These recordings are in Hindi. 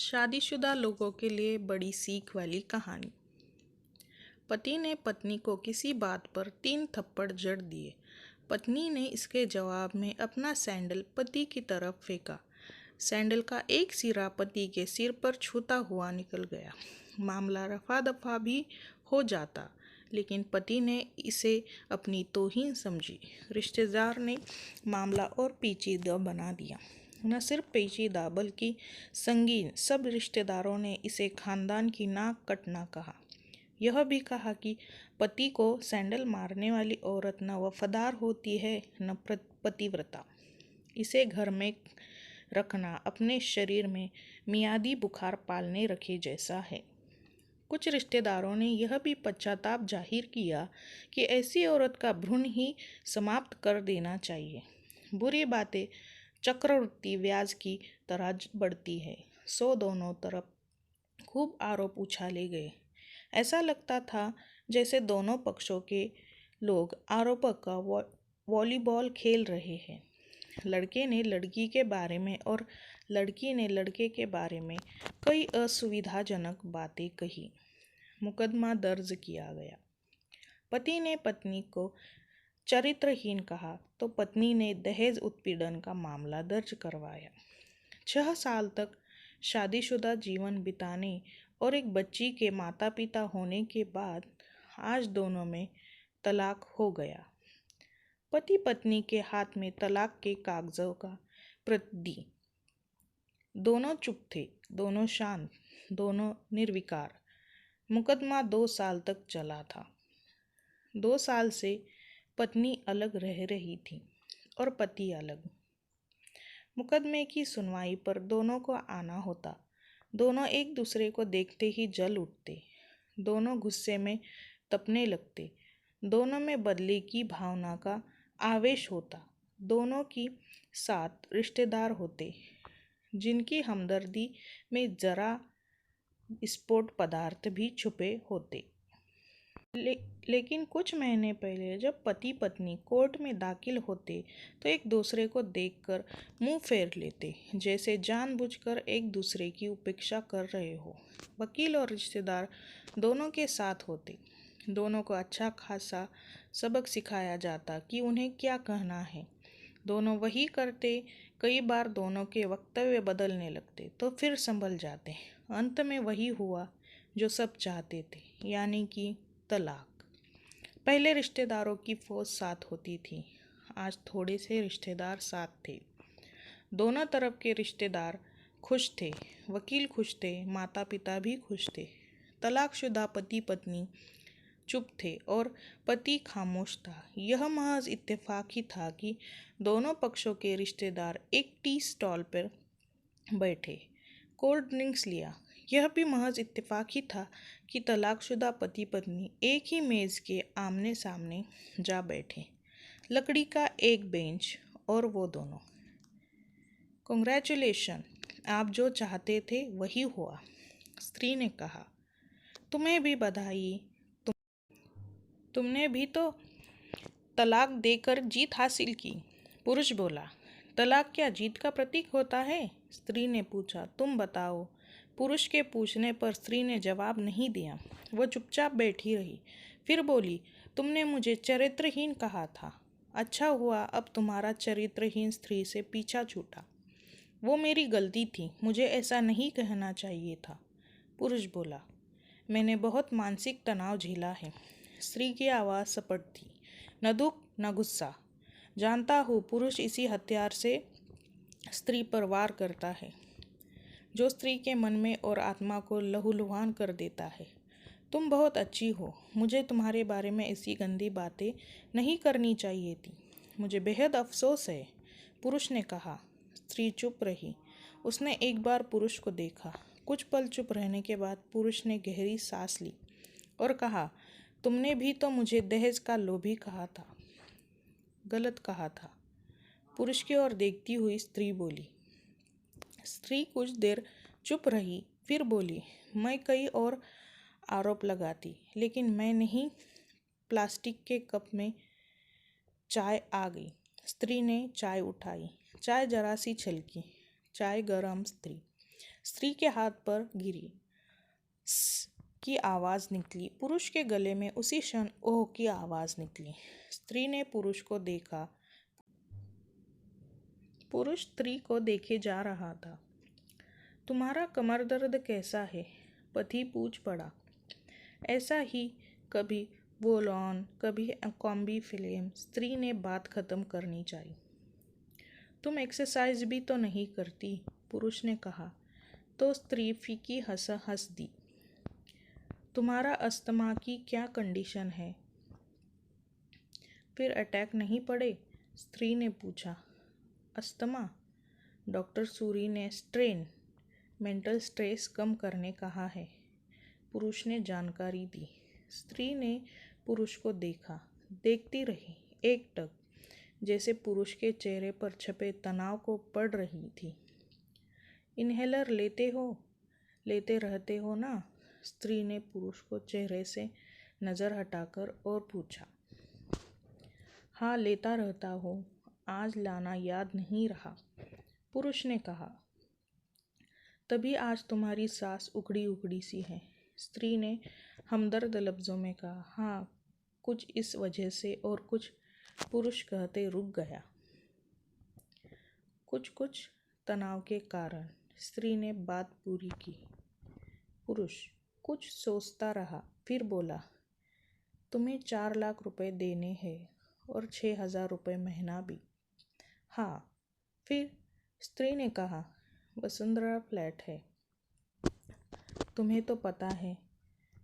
शादीशुदा लोगों के लिए बड़ी सीख वाली कहानी। पति ने पत्नी को किसी बात पर 3 थप्पड़ जड़ दिए। पत्नी ने इसके जवाब में अपना सैंडल पति की तरफ फेंका। सैंडल का एक सिरा पति के सिर पर छूता हुआ निकल गया। मामला रफा दफा भी हो जाता, लेकिन पति ने इसे अपनी तौहीन समझी। रिश्तेदार ने मामला और पेचीदा बना दिया। न सिर्फ पेचीदा बल्कि संगीन। सब रिश्तेदारों ने इसे खानदान की नाक कटना कहा। यह भी कहा कि पति को सैंडल मारने वाली औरत न वफादार होती है न पतिव्रता। इसे घर में रखना अपने शरीर में मियादी बुखार पालने रखे जैसा है। कुछ रिश्तेदारों ने यह भी पश्चाताप जाहिर किया कि ऐसी औरत का भ्रूण ही समाप्त कर देना चाहिए। बुरी बातें चक्रवृद्धि ब्याज की तरह बढ़ती है। सो दोनों तरफ खूब आरोप उछाले गए। ऐसा लगता था जैसे दोनों पक्षों के लोग आरोपों का वॉलीबॉल खेल रहे हैं। लड़के ने लड़की के बारे में और लड़की ने लड़के के बारे में कई असुविधाजनक बातें कही। मुकदमा दर्ज किया गया। पति ने पत्नी को चरित्रहीन कहा तो पत्नी ने दहेज उत्पीड़न का मामला दर्ज करवाया। 6 साल तक शादीशुदा जीवन बिताने और एक बच्ची के माता पिता होने के बाद आज दोनों में तलाक हो गया। पति पत्नी के हाथ में तलाक के कागजों का प्रति दी। दोनों चुप थे, दोनों शांत, दोनों निर्विकार। मुकदमा 2 साल तक चला था। 2 साल से पत्नी अलग रह रही थी और पति अलग। मुकदमे की सुनवाई पर दोनों को आना होता। दोनों एक दूसरे को देखते ही जल उठते। दोनों गुस्से में तपने लगते। दोनों में बदले की भावना का आवेश होता। दोनों की साथ रिश्तेदार होते, जिनकी हमदर्दी में जरा स्फोट पदार्थ भी छुपे होते। लेकिन कुछ महीने पहले जब पति पत्नी कोर्ट में दाखिल होते तो एक दूसरे को देखकर मुंह फेर लेते, जैसे जानबूझकर एक दूसरे की उपेक्षा कर रहे हो। वकील और रिश्तेदार दोनों के साथ होते। दोनों को अच्छा खासा सबक सिखाया जाता कि उन्हें क्या कहना है। दोनों वही करते। कई बार दोनों के वक्तव्य बदलने लगते तो फिर संभल जाते। अंत में वही हुआ जो सब चाहते थे, यानी कि तलाक। पहले रिश्तेदारों की फौज साथ होती थी, आज थोड़े से रिश्तेदार साथ थे। दोनों तरफ के रिश्तेदार खुश थे, वकील खुश थे, माता पिता भी खुश थे। तलाकशुदा पति पत्नी चुप थे और पति खामोश था। यह महज इत्तेफाक ही था कि दोनों पक्षों के रिश्तेदार एक टी स्टॉल पर बैठे, कोल्ड ड्रिंक्स लिया। यह भी महज इत्तेफाक ही था कि तलाकशुदा पति पत्नी एक ही मेज के आमने सामने जा बैठे। लकड़ी का एक बेंच और वो दोनों। कांग्रेचुलेशन, आप जो चाहते थे वही हुआ, स्त्री ने कहा। तुम्हें भी बधाई, तुमने भी तो तलाक देकर जीत हासिल की, पुरुष बोला। तलाक क्या जीत का प्रतीक होता है? स्त्री ने पूछा। तुम बताओ। पुरुष के पूछने पर स्त्री ने जवाब नहीं दिया। वो चुपचाप बैठी रही। फिर बोली, तुमने मुझे चरित्रहीन कहा था। अच्छा हुआ अब तुम्हारा चरित्रहीन स्त्री से पीछा छूटा। वो मेरी गलती थी, मुझे ऐसा नहीं कहना चाहिए था, पुरुष बोला। मैंने बहुत मानसिक तनाव झेला है। स्त्री की आवाज़ सपट थी, न दुख न गुस्सा। जानता हूँ, पुरुष इसी हथियार से स्त्री पर वार करता है, जो स्त्री के मन में और आत्मा को लहूलुहान कर देता है। तुम बहुत अच्छी हो, मुझे तुम्हारे बारे में ऐसी गंदी बातें नहीं करनी चाहिए थी। मुझे बेहद अफसोस है, पुरुष ने कहा। स्त्री चुप रही। उसने एक बार पुरुष को देखा। कुछ पल चुप रहने के बाद पुरुष ने गहरी सांस ली और कहा, तुमने भी तो मुझे दहेज का लोभी कहा था। गलत कहा था, पुरुष की ओर देखती हुई स्त्री बोली। स्त्री कुछ देर चुप रही, फिर बोली, मैं कई और आरोप लगाती, लेकिन मैं नहीं। प्लास्टिक के कप में चाय आ गई। स्त्री ने चाय उठाई। चाय जरा सी छलकी। चाय गरम। स्त्री स्त्री के हाथ पर गिरी। स की आवाज़ निकली। पुरुष के गले में उसी क्षण ओह की आवाज़ निकली। स्त्री ने पुरुष को देखा। पुरुष स्त्री को देखे जा रहा था। तुम्हारा कमर दर्द कैसा है? पति पूछ पड़ा। ऐसा ही, कभी वोलॉन, कभी कॉम्बी फिल्म। स्त्री ने बात खत्म करनी चाहिए। तुम एक्सरसाइज भी तो नहीं करती, पुरुष ने कहा। तो स्त्री फीकी हंस दी। तुम्हारा अस्थमा की क्या कंडीशन है? फिर अटैक नहीं पड़े? स्त्री ने पूछा। अस्थमा? डॉक्टर सूरी ने स्ट्रेन, मेंटल स्ट्रेस कम करने कहा है, पुरुष ने जानकारी दी। स्त्री ने पुरुष को देखा, देखती रही एकटक, जैसे पुरुष के चेहरे पर छपे तनाव को पढ़ रही थी। इन्हेलर लेते रहते हो ना? स्त्री ने पुरुष को चेहरे से नज़र हटाकर और पूछा। हाँ, लेता रहता हूँ, आज लाना याद नहीं रहा, पुरुष ने कहा। तभी आज तुम्हारी सांस उखड़ी उखड़ी सी है, स्त्री ने हमदर्द लफ्ज़ों में कहा। हाँ, कुछ इस वजह से और कुछ, पुरुष कहते रुक गया। कुछ तनाव के कारण, स्त्री ने बात पूरी की। पुरुष कुछ सोचता रहा, फिर बोला। तुम्हें 4 लाख रुपए देने हैं और 6,000 रुपये महीना भी। हाँ, फिर स्त्री ने कहा। वसुंधरा फ्लैट है, तुम्हें तो पता है,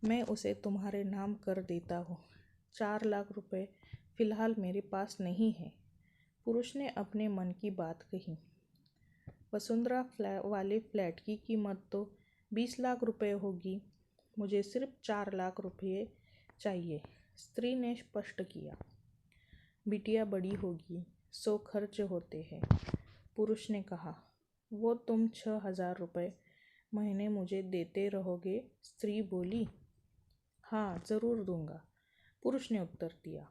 मैं उसे तुम्हारे नाम कर देता हूँ। 4 लाख रुपए फिलहाल मेरे पास नहीं है, पुरुष ने अपने मन की बात कही। वसुंधरा वाले फ्लैट की कीमत तो 20 लाख रुपए होगी, मुझे सिर्फ 4 लाख रुपये चाहिए, स्त्री ने स्पष्ट किया। बिटिया बड़ी होगी, 100 खर्च होते हैं, पुरुष ने कहा। वो तुम 6,000 रुपये महीने मुझे देते रहोगे? स्त्री बोली। हाँ, ज़रूर दूंगा, पुरुष ने उत्तर दिया।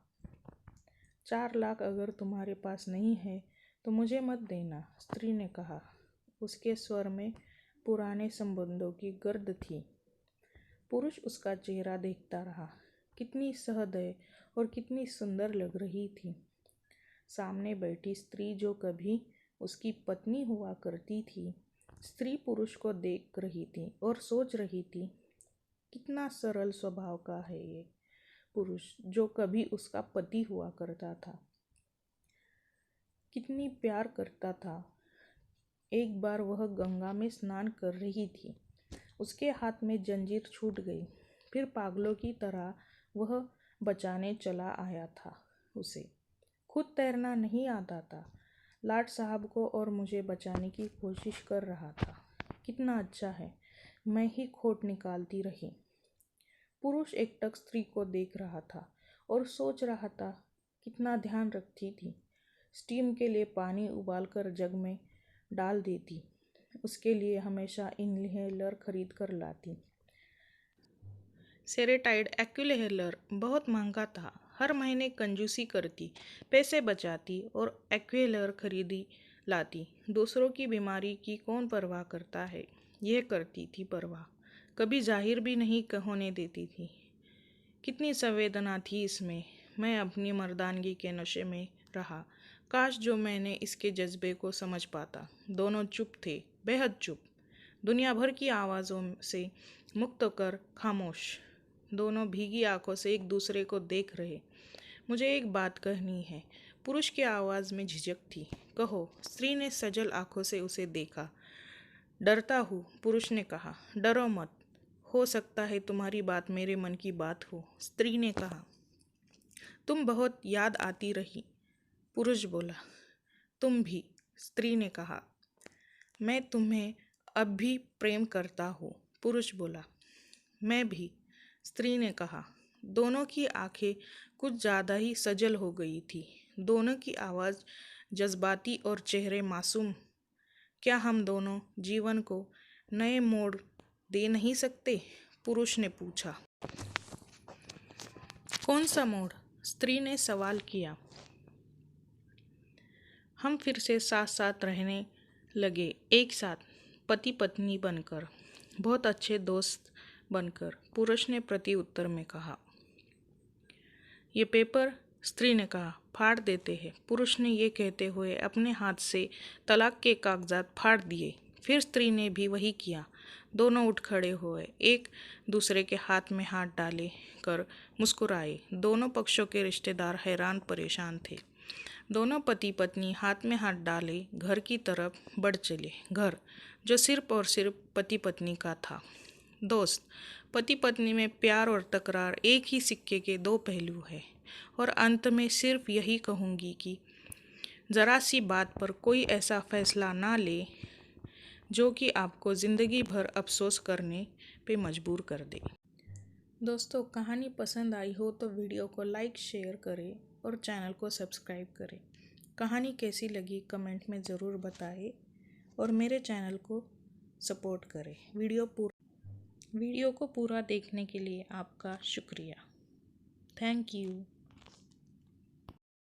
4 लाख अगर तुम्हारे पास नहीं है तो मुझे मत देना, स्त्री ने कहा। उसके स्वर में पुराने संबंधों की गर्द थी। पुरुष उसका चेहरा देखता रहा। कितनी सहृदय और कितनी सुंदर लग रही थी। सामने बैठी स्त्री जो कभी उसकी पत्नी हुआ करती थी, स्त्री पुरुष को देख रही थी और सोच रही थी, कितना सरल स्वभाव का है ये पुरुष जो कभी उसका पति हुआ करता था। कितनी प्यार करता था। एक बार वह गंगा में स्नान कर रही थी, उसके हाथ में जंजीर छूट गई, फिर पागलों की तरह वह बचाने चला आया था। उसे खुद तैरना नहीं आता था, लाट साहब को और मुझे बचाने की कोशिश कर रहा था। कितना अच्छा है, मैं ही खोट निकालती रही। पुरुष एकटक स्त्री को देख रहा था और सोच रहा था, कितना ध्यान रखती थी। स्टीम के लिए पानी उबालकर जग में डाल देती, उसके लिए हमेशा इनहेलर खरीद कर लाती। सेरेटाइड एक्यूलेहलर बहुत महंगा था। हर महीने कंजूसी करती, पैसे बचाती और एक्यूलेहलर खरीदी लाती। दूसरों की बीमारी की कौन परवाह करता है, यह करती थी परवाह, कभी जाहिर भी नहीं होने देती थी। कितनी संवेदना थी इसमें। मैं अपनी मर्दानगी के नशे में रहा। काश जो मैंने इसके जज्बे को समझ पाता। दोनों चुप थे, बेहद चुप, दुनिया भर की आवाज़ों से मुक्त होकर खामोश। दोनों भीगी आंखों से एक दूसरे को देख रहे। मुझे एक बात कहनी है, पुरुष की आवाज़ में झिझक थी। कहो, स्त्री ने सजल आंखों से उसे देखा। डरता हूँ, पुरुष ने कहा। डरो मत, हो सकता है तुम्हारी बात मेरे मन की बात हो, स्त्री ने कहा। तुम बहुत याद आती रही, पुरुष बोला। तुम भी, स्त्री ने कहा। मैं तुम्हें अब भी प्रेम करता हूँ, पुरुष बोला। मैं भी, स्त्री ने कहा। दोनों की आंखें कुछ ज़्यादा ही सजल हो गई थी। दोनों की आवाज़ जज्बाती और चेहरे मासूम। क्या हम दोनों जीवन को नए मोड़ दे नहीं सकते, पुरुष ने पूछा। कौन सा मोड़, स्त्री ने सवाल किया। हम फिर से साथ साथ रहने लगे, एक साथ, पति पत्नी बनकर, बहुत अच्छे दोस्त बनकर, पुरुष ने प्रति उत्तर में कहा। ये पेपर, स्त्री ने कहा, फाड़ देते हैं। पुरुष ने ये कहते हुए अपने हाथ से तलाक के कागजात फाड़ दिए। फिर स्त्री ने भी वही किया। दोनों उठ खड़े हुए, एक दूसरे के हाथ में हाथ डाले कर मुस्कुराए। दोनों पक्षों के रिश्तेदार हैरान परेशान थे। दोनों पति पत्नी हाथ में हाथ डाले घर की तरफ बढ़ चले। घर जो सिर्फ और सिर्फ पति पत्नी का था। दोस्त, पति पत्नी में प्यार और तकरार एक ही सिक्के के दो पहलू हैं। और अंत में सिर्फ यही कहूँगी कि ज़रा सी बात पर कोई ऐसा फैसला ना ले जो कि आपको ज़िंदगी भर अफसोस करने पे मजबूर कर दे। दोस्तों, कहानी पसंद आई हो तो वीडियो को लाइक शेयर करें और चैनल को सब्सक्राइब करें। कहानी कैसी लगी कमेंट में ज़रूर बताएं और मेरे चैनल को सपोर्ट करें। वीडियो को पूरा देखने के लिए आपका शुक्रिया। Thank you.